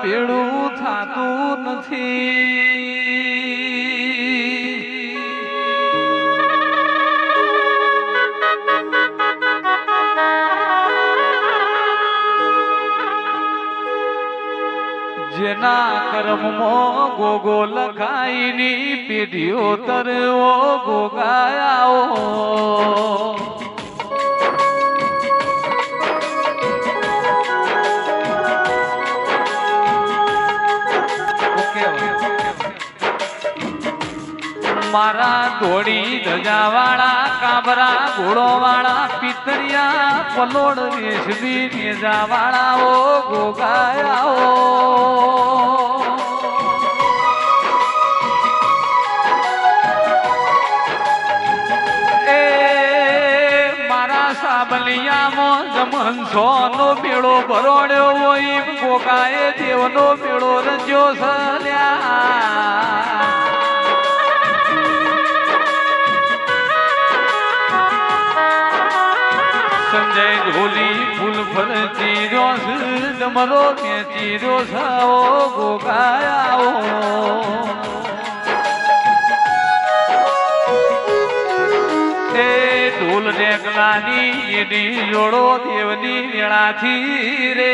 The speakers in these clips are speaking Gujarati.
ભેળું થાતું નથી. જેના કર્મમાં ગોગો લખાઈની પેઢીઓ તરવો ગોગાયાઓ. મારા ધોળી ધજાવાળા કાબરા ઘોડોવાળા પિતરિયા પલોડ રેશમી નેજાવાળાઓ ગોગાયાઓ. એ મારા સાબલિયામાં જમન સોનો મેળો ભરોડ્યો હોય ગોગાએ દેવનો મેળો રચ્યો સલ્યા. સંજય ઢોલી ફૂલ ફરતી રોસ ડમરો ખેંચી રોસાઓ ગોગાયાઓ. એ ઢોલ નેકલાની એની જોડો દેવની વેળાથી રે.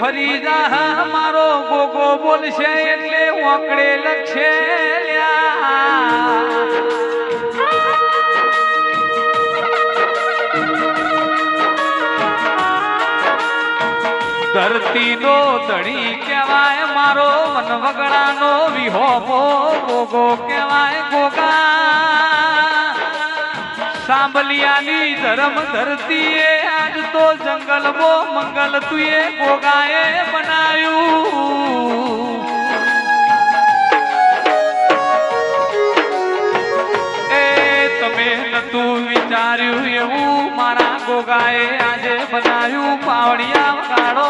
ફરી જા મારો ગોગો બોલશે એટલે ઓકળે લખશે ધરતી નો ધણી કહેવાય મારો વનવગડાનો વિહોબો ગોગો કહેવાય ગોગા સાંભલિયાની ધર્મ ધરતીએ આજ તો જંગલમાં મંગલ તુએ ગોગાએ બનાયું એ તમે નતું વિચાર્યું એવું મારા ગોગાએ આજે બનાવ્યું પાવડિયા વગાડો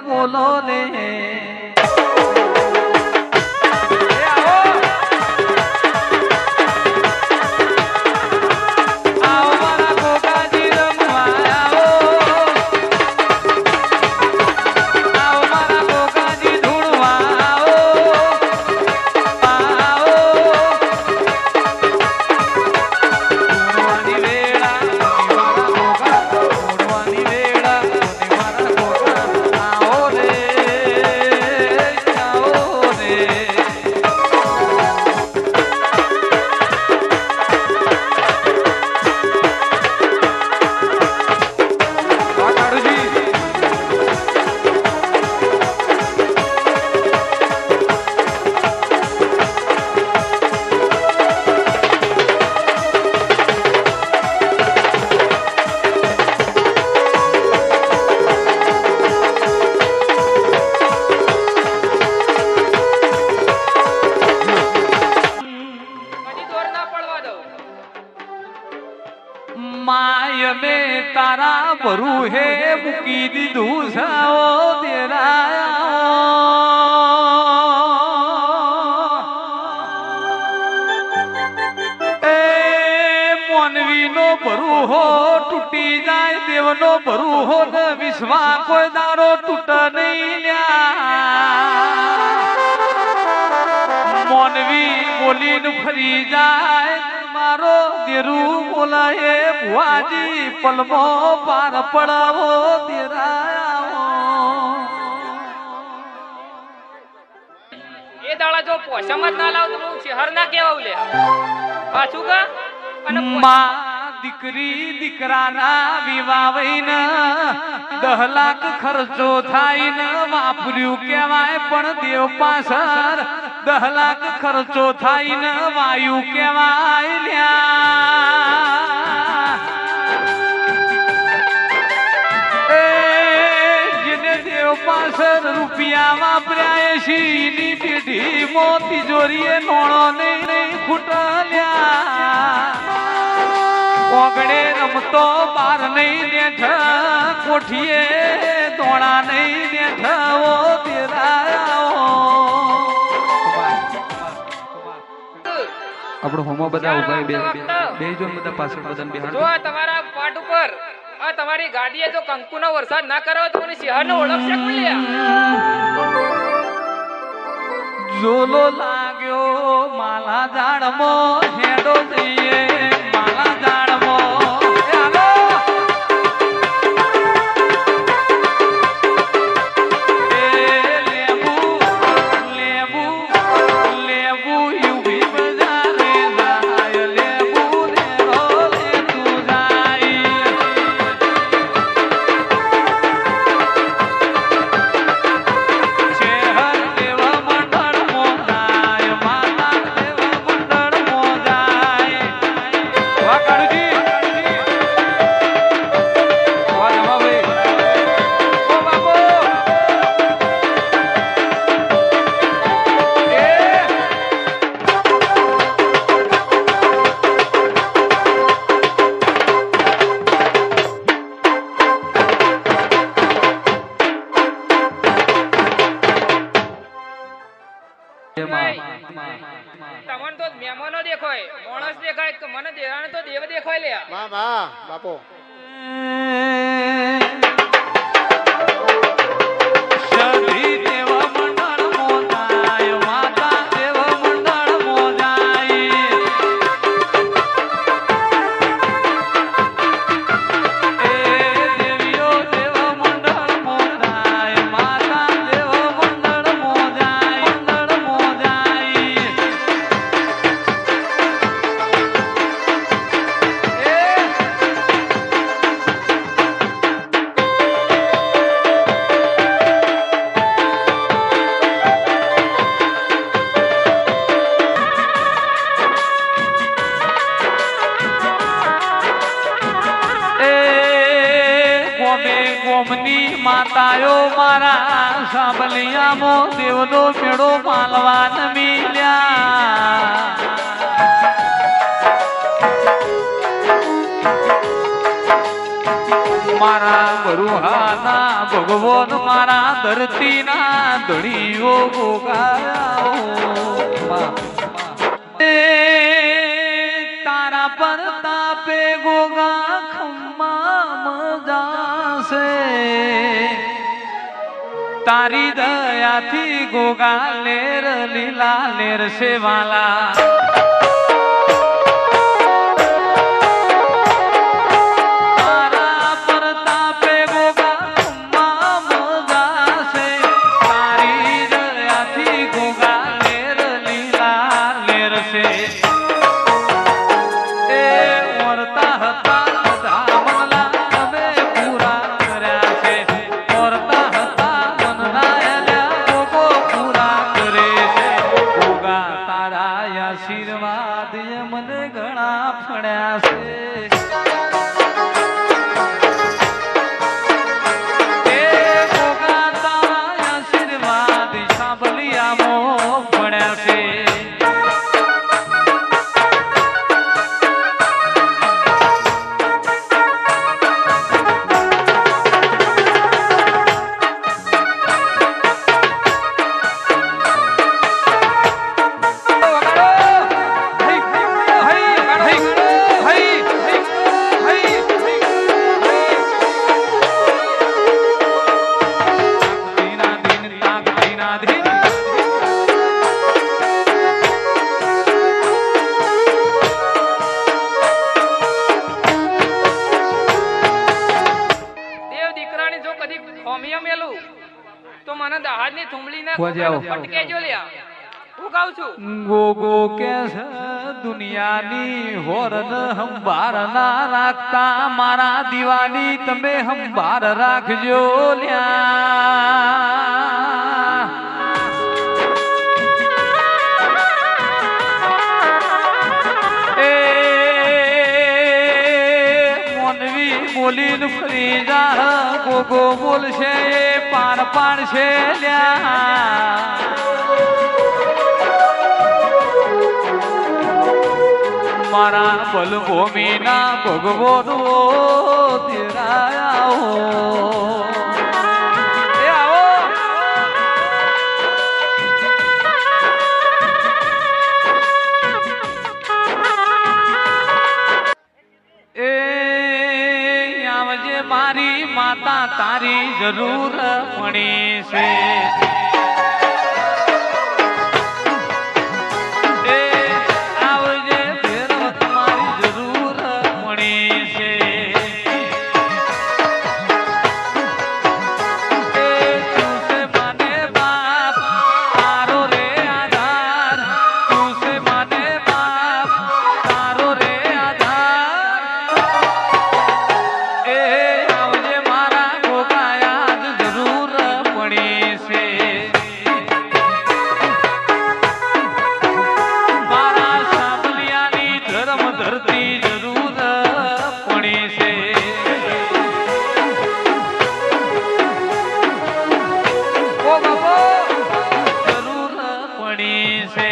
બોલો ને માય મેં તારા ભરું હે મૂકી દીધું સાઓ તેરા એ મોનવી નો ભરું હો તૂટી જાય દેવનો ભરું હો ને વિશ્વા કોઈ દારો તૂટ નહીં લ્યા મોનવી બોલીને ફરી જાય મારો દેરું બોલાય ભુવાજી પલમો પાર પડાવો એ દાડા જો પોસમ જ ના લાવ તો હું શહેર ના કેવા લે પાછું કા અને માં દીકરી દીકરાના વિવાવઈને 10 લાખ ખર્ચો થાય ને વાપર્યું કહેવાય પણ દેવ પાછળ 10 લાખ ખર્ચો થાય ને વાયુ કહેવાય લ્યા એ જેને દેવ પાછળ રૂપિયા વાપર્યા શીની પેઢી મોતી જોરીએ નોણો નહીં ખૂટલ્યા ઓગણે રમતો બાર નહીં દેઠ કોઠીએ દોણા નહીં દેઠો તેરા આપણો હોમો બધા ઉભા બે જો બધા પાછળ બધાને બેહાડ જો તમારા પાટ ઉપર આ તમારી ગાડીએ જો કંકુનો વરસાદ ના કરો તો મને શહેરનો ઓળખશે કોલ્યા જોલો લાગ્યો માલા ઝાડમાં હેડો જઈએ માલા ઝાડમાં લેબુ લેબુ ભાઈ તમને તો મહેમાનો દેખાય માણસ દેખાય કે મને દેરાણે તો દેવ દેખાય લે વાહ બાપો શરી દેવ મંડળ મોજાય માતા દેવ મંડળ મોજાય એ દેવીઓ દેવ મંડળ મોજાય માતા દેવ મંડળ મોજાય મંડળ મોજાય ગોમની માતાયો મારા સાબલિયામાં દેવનો મેળો માલવાન મિલ્યા મારા બરુહાના ભગવાન મારા ધરતીના ધણીઓ ગોગાયા તારા પર તાપે ગોગા ખમ્મા મજાશે તારી દયાથી ગોગા લેર લીલા લેર છે વાલા તારા પર તાપે ગોગા ખમ્મા મજાશે તારી દયાથી ગોગા લેર લીલા લેર છે આશીર્વાદ મને ઘણા ફળ્યા છે ગોગા તારા આશીર્વાદ સાંભળિયામાં ફળ્યા છે તો મને દહાડની થુંબલી ના ફટકેજો લ્યા હું કહું છું ગોગો કે દુનિયાની હોરન હંભાર ના રાખતા મારા દીવાની તમે હંભાર રાખજો લ્યા એ મોનવી બોલીને ફરી જા ગોગો બોલશે પાર પાડશે લ્યા મારા બલભૂમિના ભગવાનો તેરાયા મારી માતા તારી જરૂર પડી છે આવજે ભેરવ તમારી જરૂર પડી છે તું છે માને બાપ તારો રે આધાર તું છે માને બાપ તારો રે આધાર આવજે મારા ગોગા યાદ જરૂર પડી છે મારા સાંભલિયાની ધર્મ ધરતી જરૂર પડી છે જરૂર પડી છે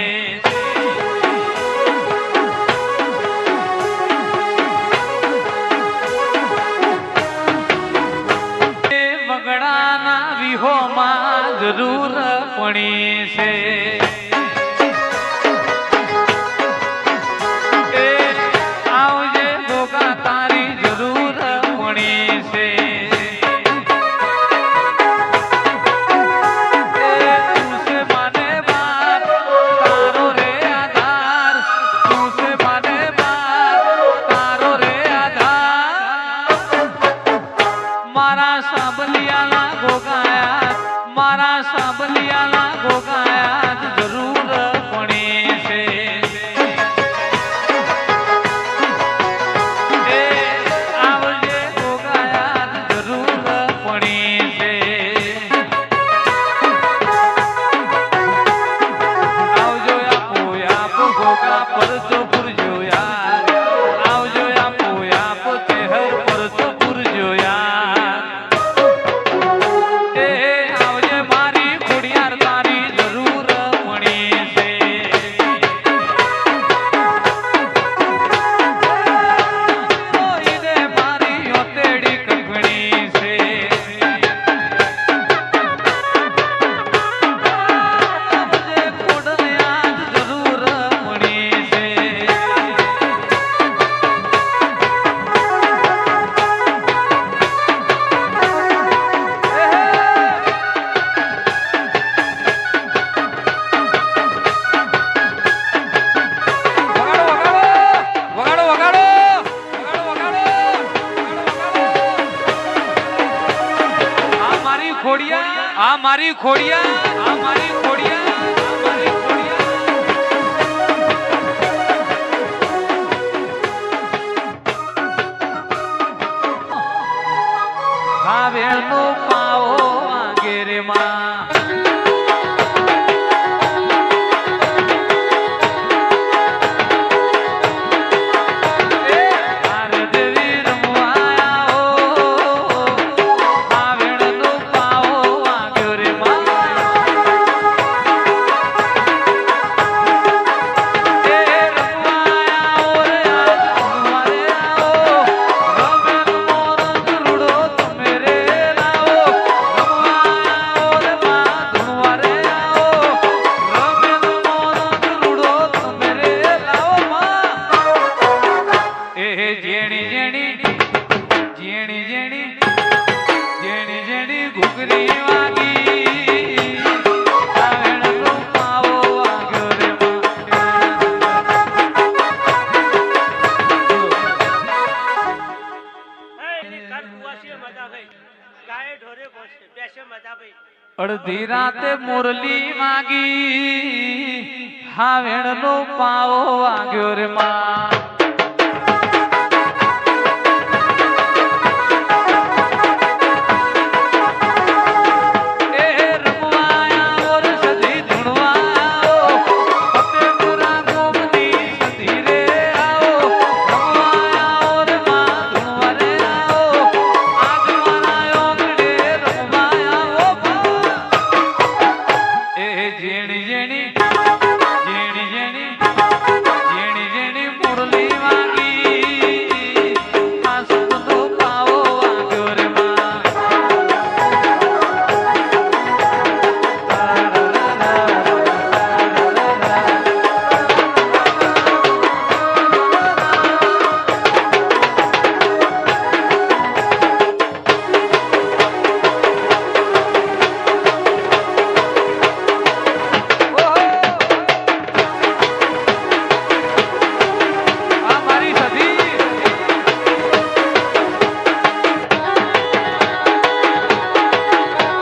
વગડાના વિહોમાં જરૂર પડી છે બલિયાના ગોગાયા જરૂર પડી છે એ આવજે ગોગાયા જરૂર પડી છે આવજો આપો ગોગા પરચો પુરજો યાર આવજો આપો કેહર પરચો પુરજો યાર એ આવજે મારી ખોડિયાર તારી જરૂર પડી છે ઓઈને મારી ઓતેડી કંગણી છે આવજે કોડને આજ જરૂર પડી છે વગાડો વગાડો આ મારી ખોડિયા આ મારી ખોડિયા આ મારી ખોડિયા આ મારી ખોડિયા હાવેનો પાવો વાગેરે માં ઘુઘરી વાગી આવેણનો પાવો વાગ્યો રે અડધી રાતે મુરલી વાગી હાવેણનો પાવો વાગ્યો રે માં